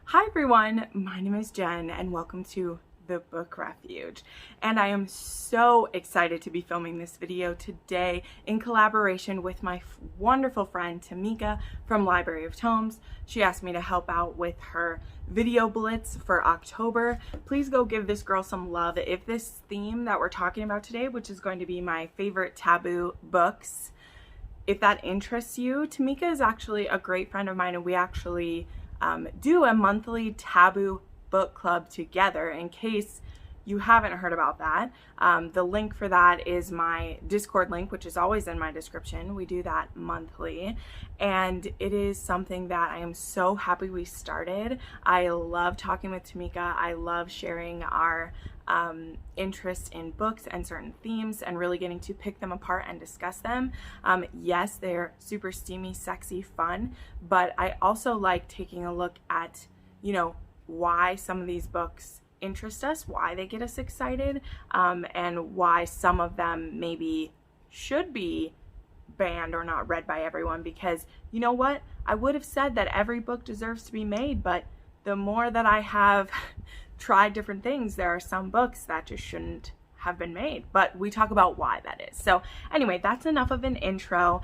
Hi everyone, my name is Jen and welcome to the Book Refuge. And I am so excited to be filming this video today in collaboration with my wonderful friend Tamika from Library of Tomes. She asked me to help out with her video blitz for October. Please go give this girl some love. If this theme that we're talking about today, which is going to be my favorite taboo books, if that interests you, Tamika is actually a great friend of mine, and we actually do a monthly taboo book club together. In case you haven't heard about that, the link for that is my Discord link, which is always in my description. We do that monthly, and it is something that I am so happy we started. I love talking with Tamika. I love sharing our interest in books and certain themes and really getting to pick them apart and discuss them. Yes, they're super steamy, sexy, fun, but I also like taking a look at, why some of these books interest us, why they get us excited, and why some of them maybe should be banned or not read by everyone. Because you know what? I would have said that every book deserves to be made, but the more that I have tried different things, there are some books that just shouldn't have been made, but we talk about why that is. So anyway, that's enough of an intro.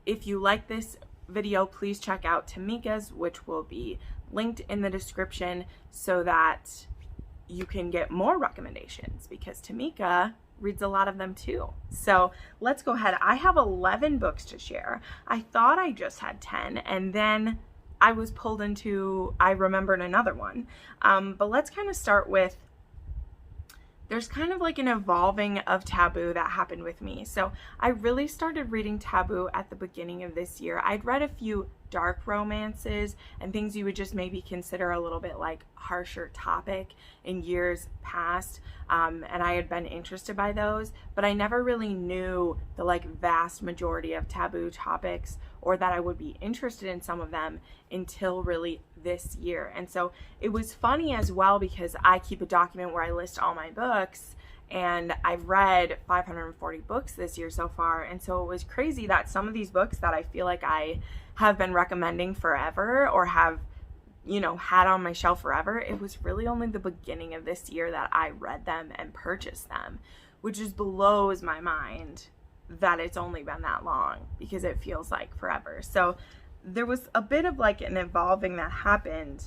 If you like this video, please check out Tamika's, which will be linked in the description, so that you can get more recommendations, because Tamika reads a lot of them too. So let's go ahead. I have 11 books to share. I thought I just had 10, and then I was pulled into, I remembered another one. But let's kind of start with, there's kind of like an evolving of Taboo that happened with me. So I really started reading Taboo at the beginning of this year. I'd read a few dark romances and things you would just maybe consider a little bit like harsher topic in years past, and I had been interested by those, but I never really knew the vast majority of taboo topics, or that I would be interested in some of them until really this year. And so it was funny as well, because I keep a document where I list all my books, and I've read 540 books this year so far. And so it was crazy that some of these books that I feel like I have been recommending forever, or have, had on my shelf forever, it was really only the beginning of this year that I read them and purchased them, which just blows my mind that it's only been that long, because it feels like forever. So there was a bit of an evolving that happened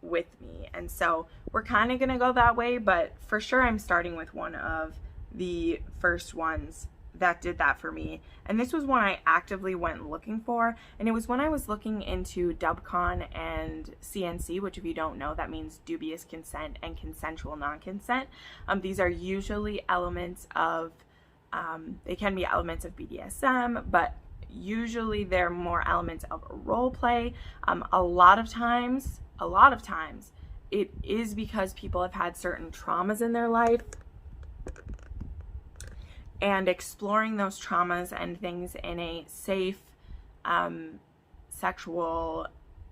with me, and so we're kind of gonna go that way. But for sure, I'm starting with one of the first ones that did that for me, and this was one I actively went looking for, and it was when I was looking into DubCon and CNC, which, if you don't know, that means dubious consent and consensual non-consent. These are usually elements of they can be elements of BDSM, but usually they're more elements of role play. A lot of times it is because people have had certain traumas in their life, and exploring those traumas and things in a safe sexual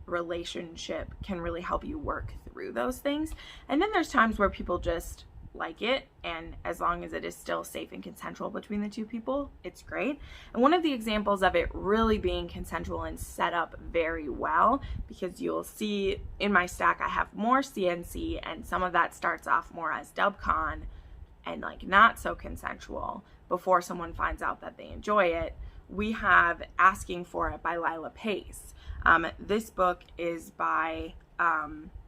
relationship can really help you work through those things. And then there's times where people just like it, and as long as it is still safe and consensual between the two people, it's great. And one of the examples of it really being consensual and set up very well, because you'll see in my stack I have more CNC, and some of that starts off more as DubCon and not so consensual before someone finds out that they enjoy it. We have Asking for It by Lilah Pace. This book is by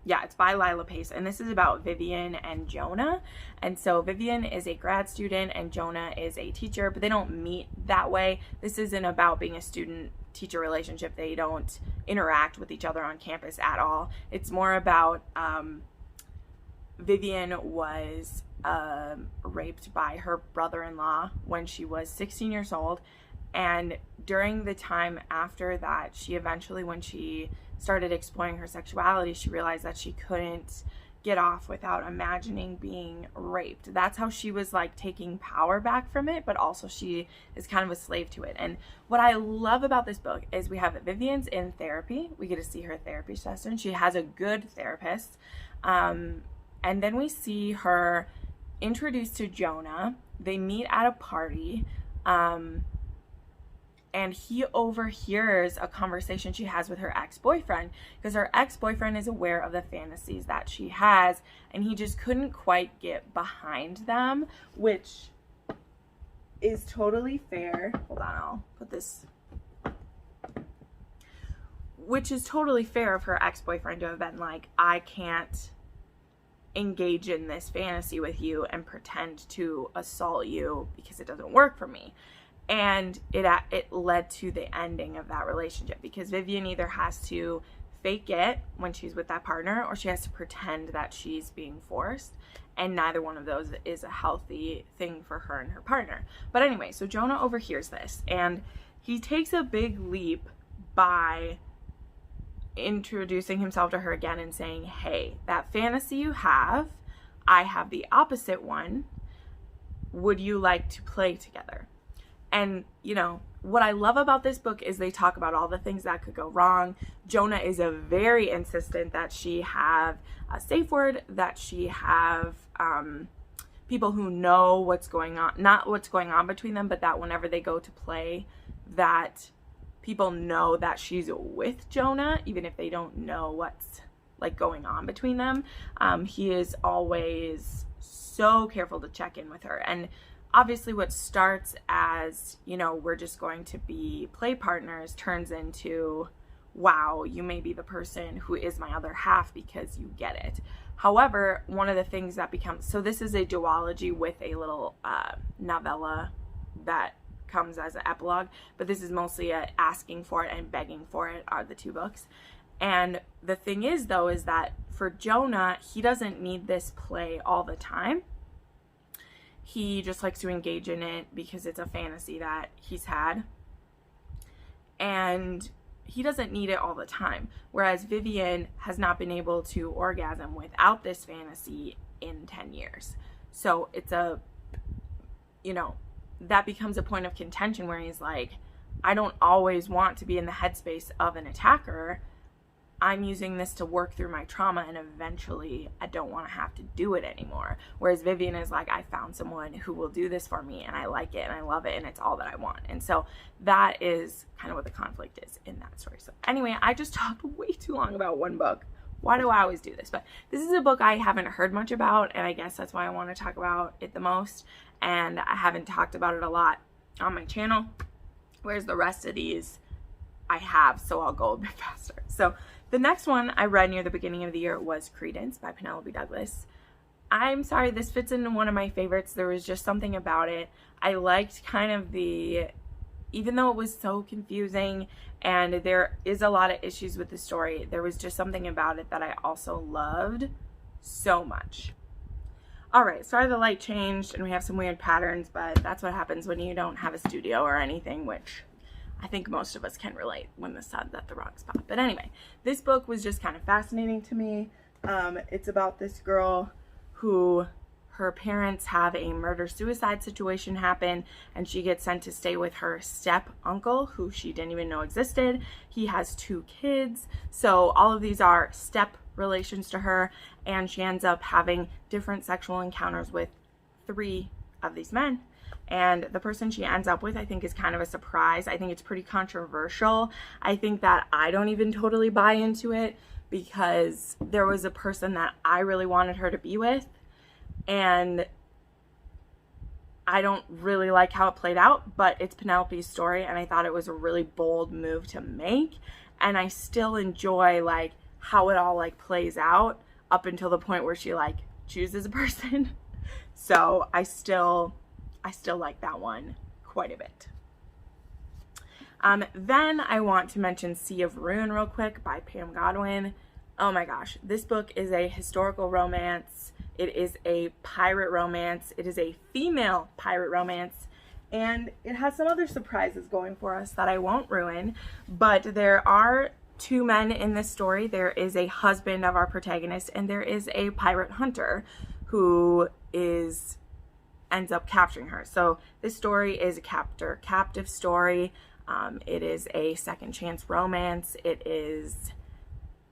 it's by Lilah Pace, and this is about Vivian and Jonah. And so Vivian is a grad student and Jonah is a teacher, but they don't meet that way. This isn't about being a student-teacher relationship. They don't interact with each other on campus at all. It's more about Vivian was raped by her brother-in-law when she was 16 years old, and during the time after that, she eventually, when she started exploring her sexuality, she realized that she couldn't get off without imagining being raped. That's how she was taking power back from it, but also she is kind of a slave to it. And what I love about this book is we have Vivian's in therapy. We get to see her therapy session. She has a good therapist. And then we see her introduced to Jonah. They meet at a party. and he overhears a conversation she has with her ex-boyfriend, because her ex-boyfriend is aware of the fantasies that she has, and he just couldn't quite get behind them, which is totally fair. Hold on, I'll put this. Which is totally fair of her ex-boyfriend to have been like, I can't engage in this fantasy with you and pretend to assault you because it doesn't work for me. And it led to the ending of that relationship, because Vivian either has to fake it when she's with that partner, or she has to pretend that she's being forced, and neither one of those is a healthy thing for her and her partner. But anyway, so Jonah overhears this, and he takes a big leap by introducing himself to her again and saying, hey, that fantasy you have, I have the opposite one. Would you like to play together? And, you know, what I love about this book is they talk about all the things that could go wrong. Jonah is very insistent that she have a safe word, that she have people who know what's going on, not what's going on between them, but that whenever they go to play, that people know that she's with Jonah, even if they don't know what's like going on between them. He is always so careful to check in with her. And obviously what starts as, you know, we're just going to be play partners turns into, wow, you may be the person who is my other half because you get it. However, one of the things that becomes, so this is a duology with a little novella that comes as an epilogue, but this is mostly asking for it and begging for it are the two books. And the thing is, though, is that for Jonah, he doesn't need this play all the time. He just likes to engage in it because it's a fantasy that he's had. And he doesn't need it all the time. Whereas Vivian has not been able to orgasm without this fantasy in 10 years. So it's a, you know, that becomes a point of contention where he's like, I don't always want to be in the headspace of an attacker. I'm using this to work through my trauma, and eventually I don't want to have to do it anymore. Whereas Vivian is like, I found someone who will do this for me, and I like it, and I love it, and it's all that I want. And so that is kind of what the conflict is in that story. So anyway, I just talked way too long about one book. Why do I always do this? But this is a book I haven't heard much about, and I guess that's why I want to talk about it the most. And I haven't talked about it a lot on my channel, whereas the rest of these I have, so I'll go a bit faster. So the next one I read near the beginning of the year was Credence by Penelope Douglas. I'm sorry, this fits into one of my favorites. There was just something about it. I liked kind of the, even though it was so confusing and there is a lot of issues with the story, there was just something about it that I also loved so much. All right, sorry the light changed and we have some weird patterns, but that's what happens when you don't have a studio or anything, which I think most of us can relate when the sun's at the wrong spot. But anyway, this book was just kind of fascinating to me. It's about this girl who, her parents have a murder-suicide situation happen, and she gets sent to stay with her step-uncle, who she didn't even know existed. He has 2 kids, so all of these are step relations to her, and she ends up having different sexual encounters with 3 of these men. And the person she ends up with, I think, is kind of a surprise. I think it's pretty controversial. I think that I don't even totally buy into it, because there was a person that I really wanted her to be with, and I don't really like how it played out, but it's Penelope's story, and I thought it was a really bold move to make, and I still enjoy like how it all like plays out up until the point where she like chooses a person. So I still like that one quite a bit. Then I want to mention Sea of Ruin real quick by Pam Godwin. Oh my gosh, this book is a historical romance. It is a pirate romance. It is a female pirate romance. And it has some other surprises going for us that I won't ruin. But there are 2 men in this story. There is a husband of our protagonist, and there is a pirate hunter who ends up capturing her. So this story is a captive story. It is a second chance romance. It is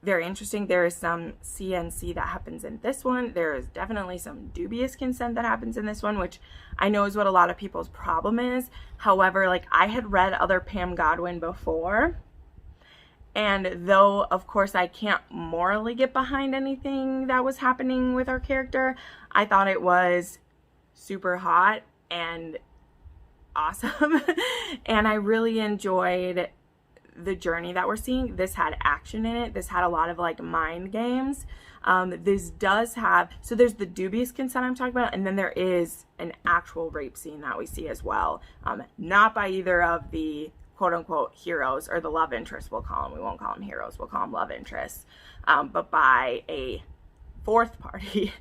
very interesting. There is some CNC that happens in this one. There is definitely some dubious consent that happens in this one, which I know is what a lot of people's problem is. However, like, I had read other Pam Godwin before, and though of course I can't morally get behind anything that was happening with our character, I thought it was super hot and awesome. And I really enjoyed the journey that we're seeing. This had action in it. This had a lot of like mind games. This does have, so there's the dubious consent I'm talking about, and then there is an actual rape scene that we see as well. Not by either of the quote unquote heroes, or the love interests we'll call them. We won't call them heroes, we'll call them love interests, but by a fourth party.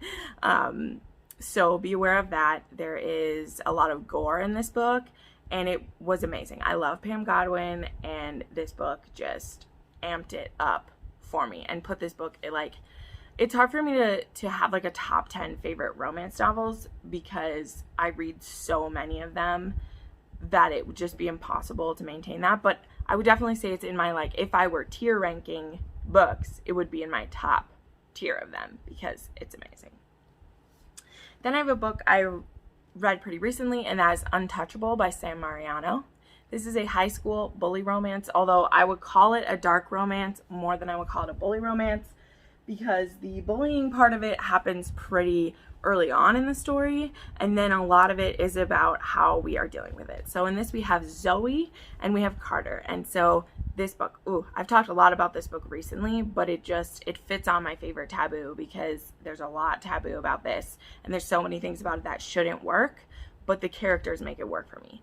So be aware of that. There is a lot of gore in this book, and it was amazing. I love Pam Godwin, and this book just amped it up for me and put this book, it's hard for me to have like a top 10 favorite romance novels, because I read so many of them that it would just be impossible to maintain that. But I would definitely say it's in my, like, if I were tier ranking books, it would be in my top tier of them, because it's amazing. Then I have a book I read pretty recently, and that is Untouchable by Sam Mariano. This is a high school bully romance, although I would call it a dark romance more than I would call it a bully romance, because the bullying part of it happens pretty early on in the story, and then a lot of it is about how we are dealing with it. So in this we have Zoe and we have Carter, and so this book, I've talked a lot about this book recently, but it fits on my favorite taboo, because there's a lot taboo about this, and there's so many things about it that shouldn't work, but the characters make it work for me.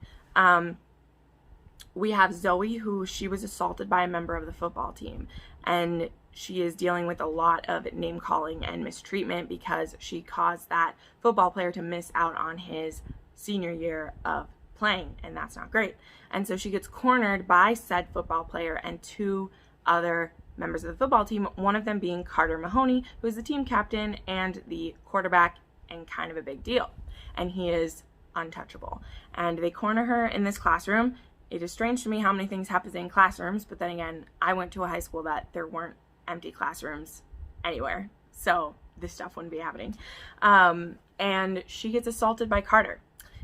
We have Zoe, who she was assaulted by a member of the football team, and she is dealing with a lot of name calling and mistreatment because she caused that football player to miss out on his senior year of playing, and that's not great. And so she gets cornered by said football player and two other members of the football team, one of them being Carter Mahoney, who is the team captain and the quarterback and kind of a big deal, and he is untouchable. And they corner her in this classroom. It is strange to me how many things happen in classrooms, but then again, I went to a high school that there weren't empty classrooms anywhere, so this stuff wouldn't be happening. And she gets assaulted by Carter.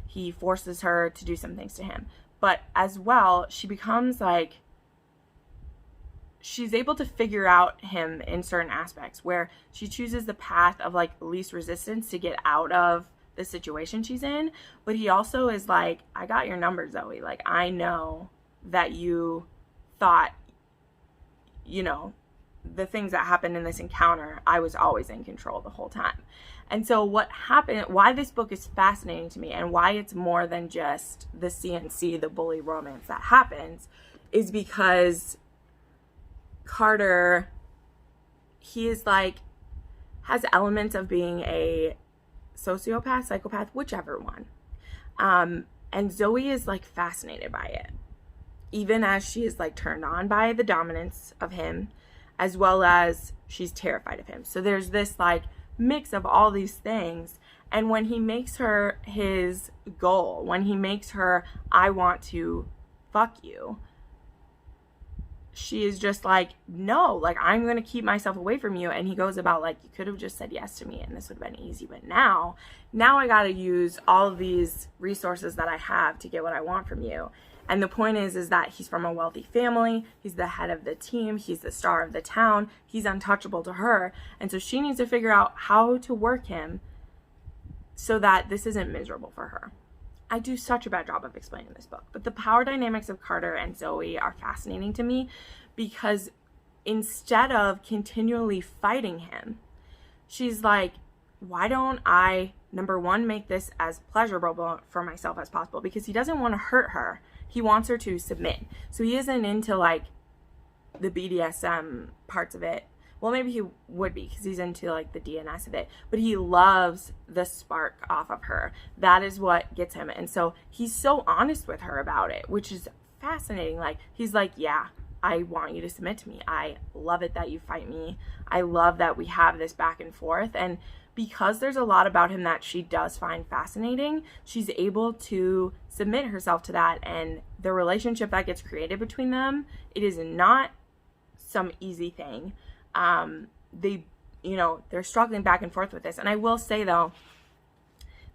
He forces her to do some things to him, but as well, she becomes like, she's able to figure out him in certain aspects, where she chooses the path of like least resistance to get out of the situation she's in. But he also is like, I got your number, Zoe. Like, I know that you thought, the things that happened in this encounter, I was always in control the whole time. And so what happened, why this book is fascinating to me, and why it's more than just the CNC, the bully romance that happens, is because Carter, he is like, has elements of being a sociopath, psychopath, whichever one. And Zoe is like fascinated by it, even as she is like turned on by the dominance of him, as well as she's terrified of him. So there's this like mix of all these things. And when he makes her his goal, when he makes her, I want to fuck you, she is just like, no, like, I'm going to keep myself away from you. And he goes about like, you could have just said yes to me and this would have been easy. But now I got to use all of these resources that I have to get what I want from you. And the point is that he's from a wealthy family. He's the head of the team. He's the star of the town. He's untouchable to her. And so she needs to figure out how to work him so that this isn't miserable for her. I do such a bad job of explaining this book, but the power dynamics of Carter and Zoe are fascinating to me, because instead of continually fighting him, she's like, why don't I, number one, make this as pleasurable for myself as possible? Because he doesn't want to hurt her. He wants her to submit. So he isn't into like the BDSM parts of it. Well, maybe he would be, because he's into like the DNS of it, but he loves the spark off of her. That is what gets him. And so he's so honest with her about it, which is fascinating. Like, he's like, yeah, I want you to submit to me. I love it that you fight me. I love that we have this back and forth. And because there's a lot about him that she does find fascinating, she's able to submit herself to that. And the relationship that gets created between them, it is not some easy thing. they, you know, they're struggling back and forth with this. And I will say, though,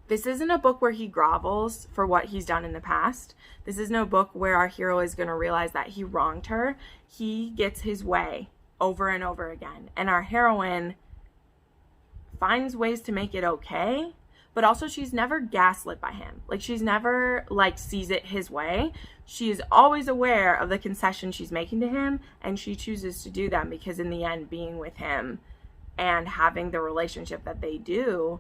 this isn't a book where he grovels for what he's done in the past. This is no book where our hero is going to realize that he wronged her. He gets his way over and over again. And our heroine finds ways to make it okay, but also she's never gaslit by him. Like, she's never, like, sees it his way. She is always aware of the concessions she's making to him, and she chooses to do them because in the end, being with him and having the relationship that they do,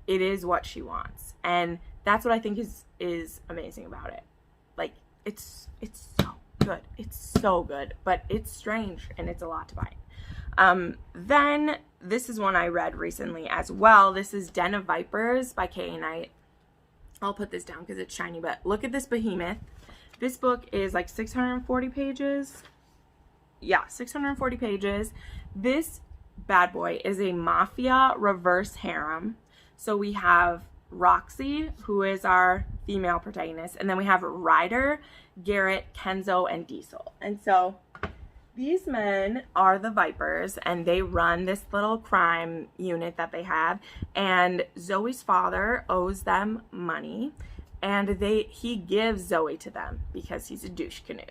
it is what she wants. And that's what I think is amazing about it. Like, it's so good. It's so good, but it's strange and it's a lot to bite. Then this is one I read recently as well. This is Den of Vipers by K.A. Knight. I'll put this down because it's shiny, but look at this behemoth. This book is like 640 pages. Yeah, 640 pages. This bad boy is a mafia reverse harem. So we have Roxy, who is our female protagonist, and then we have Ryder, Garrett, Kenzo, and Diesel. And so these men are the Vipers, and they run this little crime unit that they have, and Zoe's father owes them money, and he gives Zoe to them because he's a douche canoe.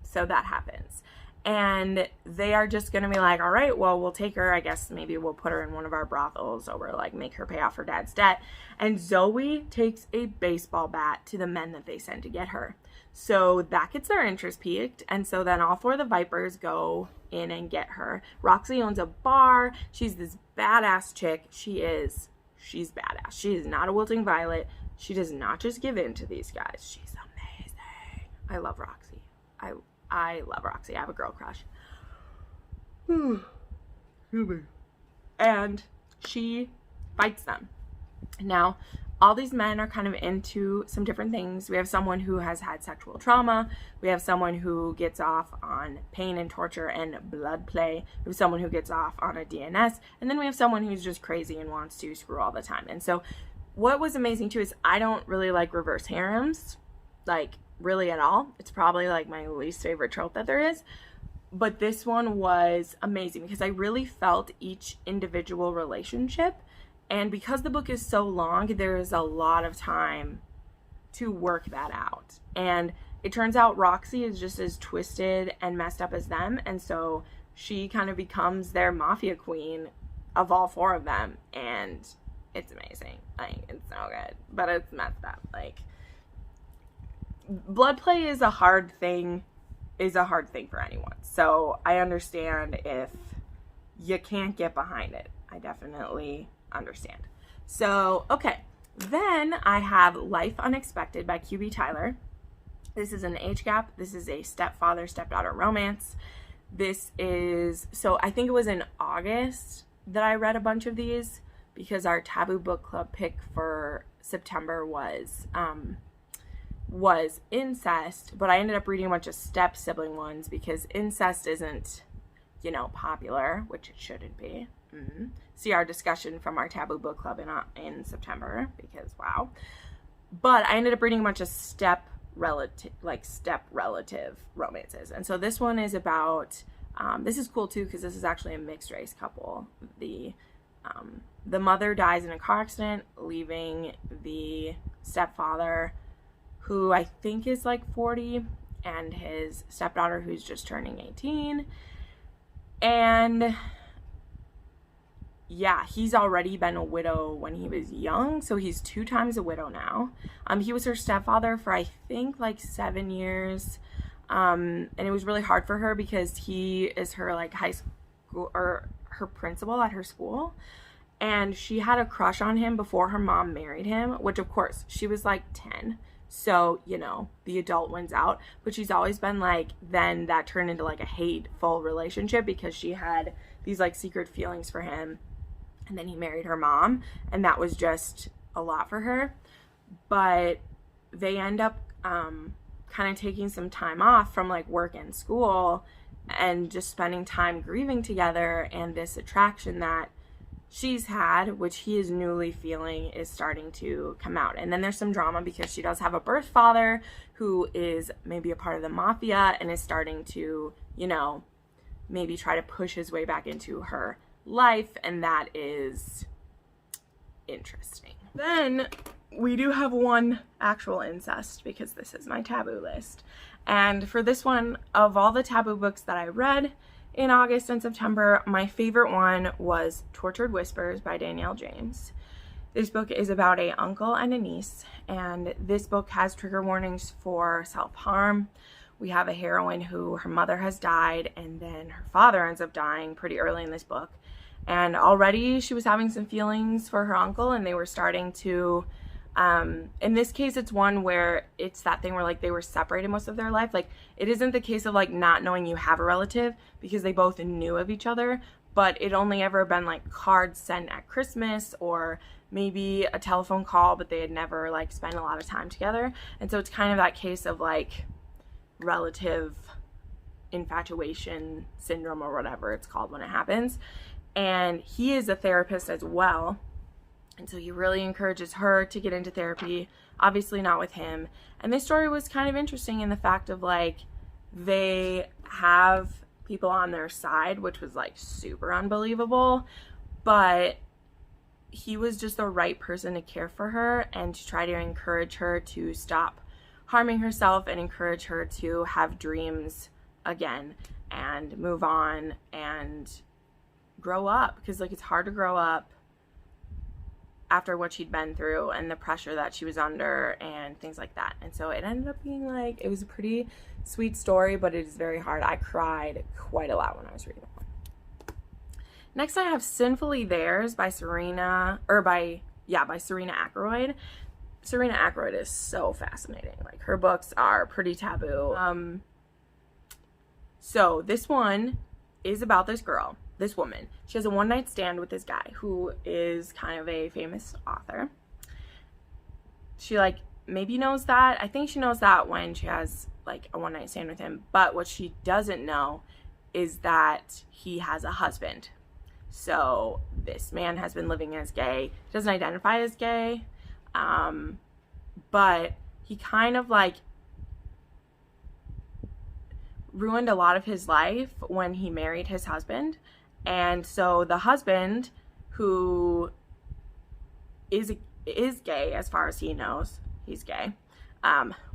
So that happens. And they are just going to be like, all right, well, we'll take her. I guess maybe we'll put her in one of our brothels, or we'll like make her pay off her dad's debt. And Zoe takes a baseball bat to the men that they send to get her. So that gets their interest piqued. And so then all four of the Vipers go in and get her. Roxy owns a bar. She's this badass chick. She's badass. She is not a wilting violet. She does not just give in to these guys. She's amazing. I love Roxy. I love Roxy. I have a girl crush. And she fights them. Now, all these men are kind of into some different things. We have someone who has had sexual trauma. We have someone who gets off on pain and torture and blood play. We have someone who gets off on a DNS. And then we have someone who's just crazy and wants to screw all the time. And so what was amazing too is I don't really like reverse harems. Like, really at all. It's probably like my least favorite trope that there is, but this one was amazing because I really felt each individual relationship, and because the book is so long, there is a lot of time to work that out. And it turns out Roxy is just as twisted and messed up as them, and so she kind of becomes their mafia queen of all four of them, and it's amazing. Like, it's so good, but it's messed up. Like, blood play is a hard thing for anyone. So I understand if you can't get behind it. I definitely understand. So, okay. Then I have Life Unexpected by QB Tyler. This is an age gap. This is a stepfather-stepdaughter romance. This is, so I think it was in August that I read a bunch of these because our Taboo book club pick for September was incest, but I ended up reading a bunch of step sibling ones because incest isn't, you know, popular, which it shouldn't be. See our discussion from our Taboo book club in September, because wow. But I ended up reading a bunch of step relative romances, and so this one is about this is cool too because this is actually a mixed race couple. The mother dies in a car accident, leaving the stepfather, who I think is like 40, and his stepdaughter who's just turning 18. And yeah, he's already been a widow when he was young, so he's 2 times a widow now. He was her stepfather for I think like 7 years, and it was really hard for her because he is her like high school, or her principal at her school, and she had a crush on him before her mom married him, which of course she was like 10. So, you know, the adult wins out, but she's always been like, then that turned into like a hateful relationship because she had these like secret feelings for him, and then he married her mom, and that was just a lot for her. But they end up kind of taking some time off from like work and school and just spending time grieving together, and this attraction that she's had, which he is newly feeling, is starting to come out. And then there's some drama because she does have a birth father who is maybe a part of the mafia and is starting to, you know, maybe try to push his way back into her life, and that is interesting. Then we do have one actual incest, because this is my taboo list. And for this one, of all the taboo books that I read in August and September, my favorite one was Tortured Whispers by Danielle James. This book is about an uncle and a niece, and this book has trigger warnings for self-harm. We have a heroine who, her mother has died, and then her father ends up dying pretty early in this book. And already she was having some feelings for her uncle, and they were starting to, in this case, it's one where it's that thing where, like, they were separated most of their life. Like, it isn't the case of, like, not knowing you have a relative, because they both knew of each other, but it only ever been, like, cards sent at Christmas, or maybe a telephone call, but they had never, like, spent a lot of time together. And so it's kind of that case of, like, relative infatuation syndrome, or whatever it's called when it happens. And he is a therapist as well, and so he really encourages her to get into therapy, obviously not with him. And this story was kind of interesting in the fact of, like, they have people on their side, which was, like, super unbelievable, but he was just the right person to care for her and to try to encourage her to stop harming herself and encourage her to have dreams again and move on and grow up, because, like, it's hard to grow up after what she'd been through and the pressure that she was under and things like that. And so it ended up being, like, it was a pretty sweet story, but it is very hard. I cried quite a lot when I was reading it. Next I have Sinfully Theirs by Serena, by Serena Akeroyd. Serena Akeroyd is so fascinating. Like, her books are pretty taboo. So this one is about this girl, this woman. She has a one-night stand with this guy who is kind of a famous author. She, like, maybe knows that. I think she knows that when she has, like, a one-night stand with him. But what she doesn't know is that he has a husband. So this man has been living as gay. He doesn't identify as gay. But he kind of, like, ruined a lot of his life when he married his husband. And so the husband, who is gay as far as he knows, he's gay.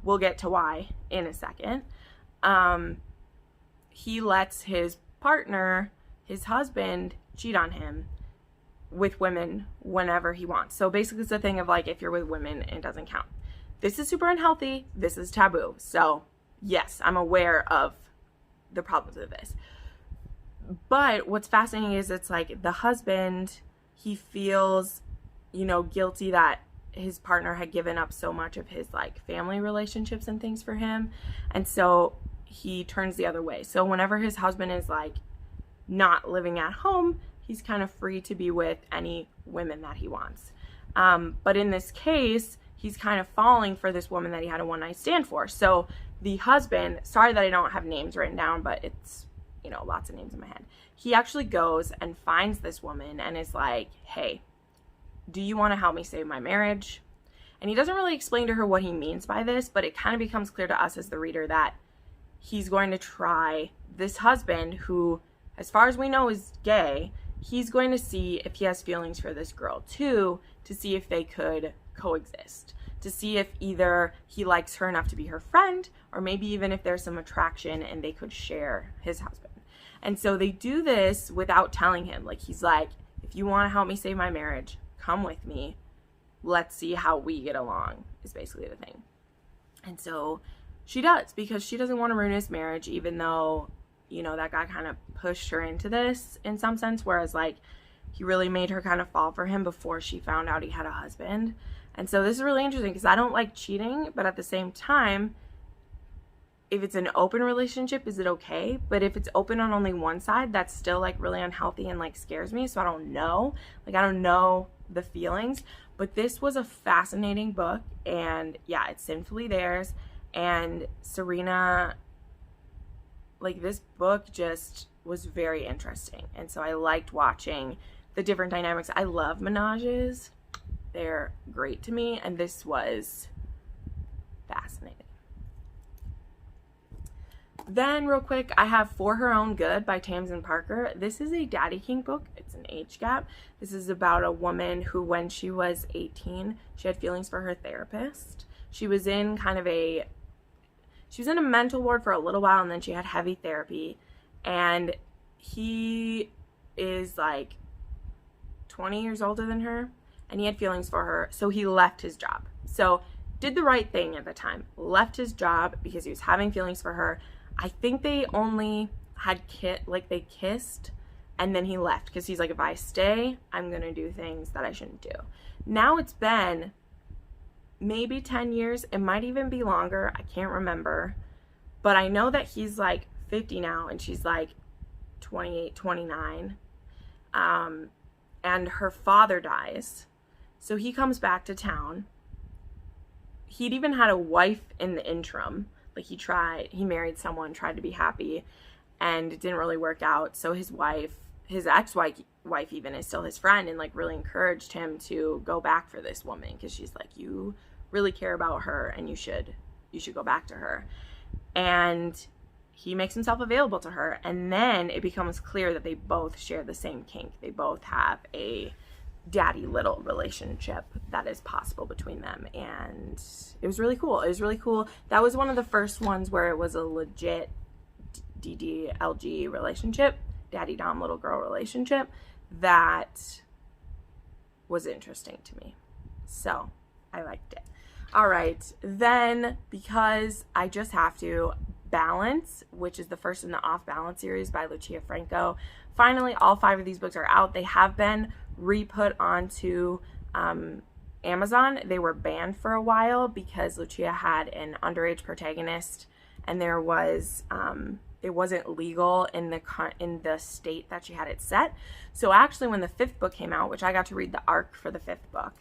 We'll get to why in a second. He lets his partner, his husband, cheat on him with women whenever he wants. So basically it's a thing of, like, if you're with women, it doesn't count. This is super unhealthy. This is taboo. So yes, I'm aware of the problems of this. But what's fascinating is it's like the husband, he feels, you know, guilty that his partner had given up so much of his, like, family relationships and things for him. And so he turns the other way. So whenever his husband is, like, not living at home, he's kind of free to be with any women that he wants. But in this case, he's kind of falling for this woman that he had a one-night stand for. So the husband, sorry that I don't have names written down, but it's, you know, lots of names in my head. He actually goes and finds this woman and is like, hey, do you want to help me save my marriage? And he doesn't really explain to her what he means by this, but it kind of becomes clear to us as the reader that he's going to try this husband, who, as far as we know, is gay. He's going to see if he has feelings for this girl too, to see if they could coexist, to see if either he likes her enough to be her friend, or maybe even if there's some attraction and they could share his husband. And so they do this without telling him. Like, he's like, if you want to help me save my marriage, come with me. Let's see how we get along, is basically the thing. And so she does, because she doesn't want to ruin his marriage, even though, you know, that guy kind of pushed her into this in some sense, whereas, like, he really made her kind of fall for him before she found out he had a husband. And so this is really interesting, because I don't like cheating, but at the same time, if it's an open relationship, is it okay? But if it's open on only one side, that's still, like, really unhealthy and, like, scares me. So I don't know. Like, I don't know the feelings. But this was a fascinating book. And yeah, it's Sinfully Theirs. And Serena, like, this book just was very interesting. And so I liked watching the different dynamics. I love menages. They're great to me. And this was fascinating. Then real quick, I have For Her Own Good by Tamsen Parker. This is a daddy kink book. It's an age gap. This is about a woman who, when she was 18, she had feelings for her therapist. She was in a mental ward for a little while, and then she had heavy therapy. And he is like 20 years older than her, and he had feelings for her, so he left his job. So did the right thing at the time. Left his job because he was having feelings for her. I think they only had they kissed, and then he left because he's like, if I stay, I'm gonna do things that I shouldn't do. Now it's been maybe 10 years. It might even be longer. I can't remember. But I know that he's like 50 now, and she's like 28, 29. And her father dies. So he comes back to town. He'd even had a wife in the interim. Like he married someone, tried to be happy, and it didn't really work out. So his ex-wife even is still his friend, and like really encouraged him to go back for this woman, because she's like, you really care about her, and you should go back to her. And he makes himself available to her, and then it becomes clear that they both share the same kink. They both have a daddy little relationship that is possible between them, and it was really cool. It was really cool. That was one of the first ones where it was a legit DDLG relationship, daddy dom little girl relationship, that was interesting to me. So I liked it. All right, then, because I just have to, Balance, which is the first in the Off Balance series by Lucia Franco. Finally, all 5 of these books are out. They have been re-put onto Amazon. They were banned for a while because Lucia had an underage protagonist, and there was it wasn't legal in the state that she had it set. So actually, when the 5th book came out, which I got to read the arc for the 5th book,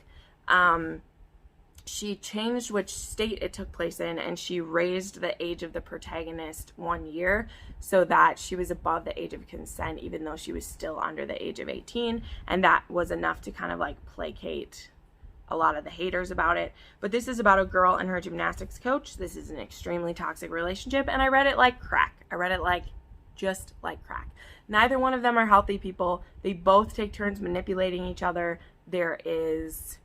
she changed which state it took place in, and she raised the age of the protagonist 1 year so that she was above the age of consent, even though she was still under the age of 18. And that was enough to kind of like placate a lot of the haters about it. But this is about a girl and her gymnastics coach. This is an extremely toxic relationship, and I read it like crack. I read it like just like crack. Neither one of them are healthy people. They both take turns manipulating each other. There is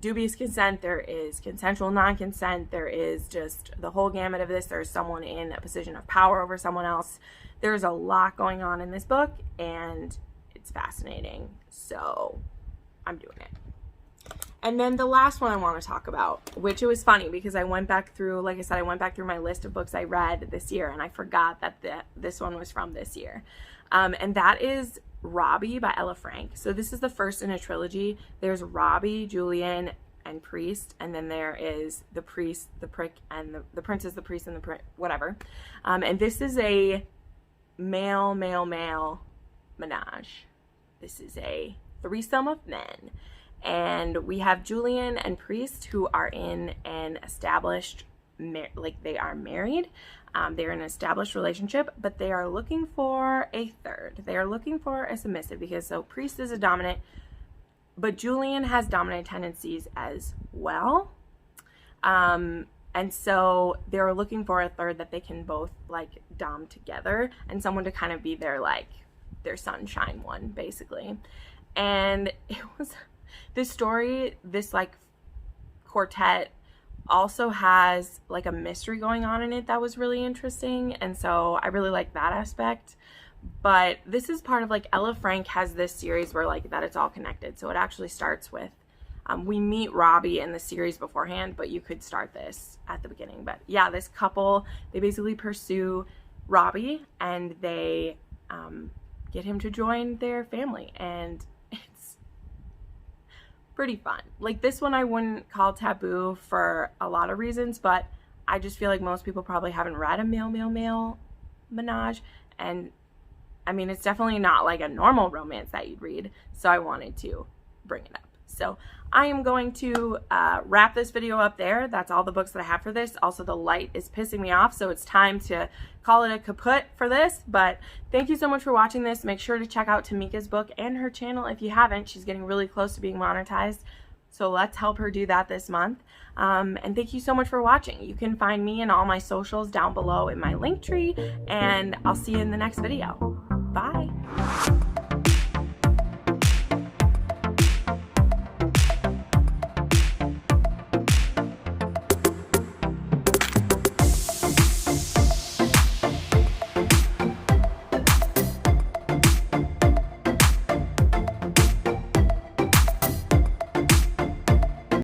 dubious consent, there is consensual non-consent, there is just the whole gamut of this. There's someone in a position of power over someone else. There's a lot going on in this book, and it's fascinating, so I'm doing it. And then the last one I want to talk about, which it was funny because I went back through, like I said, I went back through my list of books I read this year, and I forgot that this one was from this year, and that is Robbie by Ella Frank. So this is the first in a trilogy. There's Robbie, Julian, and Priest, and then there is the priest, the prick, and the princess, the priest, and the prick, whatever. And this is a male menage. This is a threesome of men, and we have Julian and Priest, who are in an established, they are married. They're in an established relationship, but they are looking for a third. They are looking for a submissive, because so Priest is a dominant, but Julian has dominant tendencies as well. And so they're looking for a third that they can both like dom together, and someone to kind of be their sunshine one, basically. And it was this story, this like quartet also has like a mystery going on in it that was really interesting, and so I really like that aspect. But this is part of like Ella Frank has this series where like that it's all connected. So it actually starts with we meet Robbie in the series beforehand, but you could start this at the beginning. But yeah, this couple, they basically pursue Robbie, and they get him to join their family, and it's pretty fun. Like this one I wouldn't call taboo for a lot of reasons, but I just feel like most people probably haven't read a male menage, and I mean, it's definitely not like a normal romance that you'd read, so I wanted to bring it up. So I am going to wrap this video up there. That's all the books that I have for this. Also, the light is pissing me off, so it's time to call it a kaput for this. But thank you so much for watching this. Make sure to check out Tamika's book and her channel if you haven't. She's getting really close to being monetized. So let's help her do that this month. And thank you so much for watching. You can find me and all my socials down below in my link tree, and I'll see you in the next video. Bye.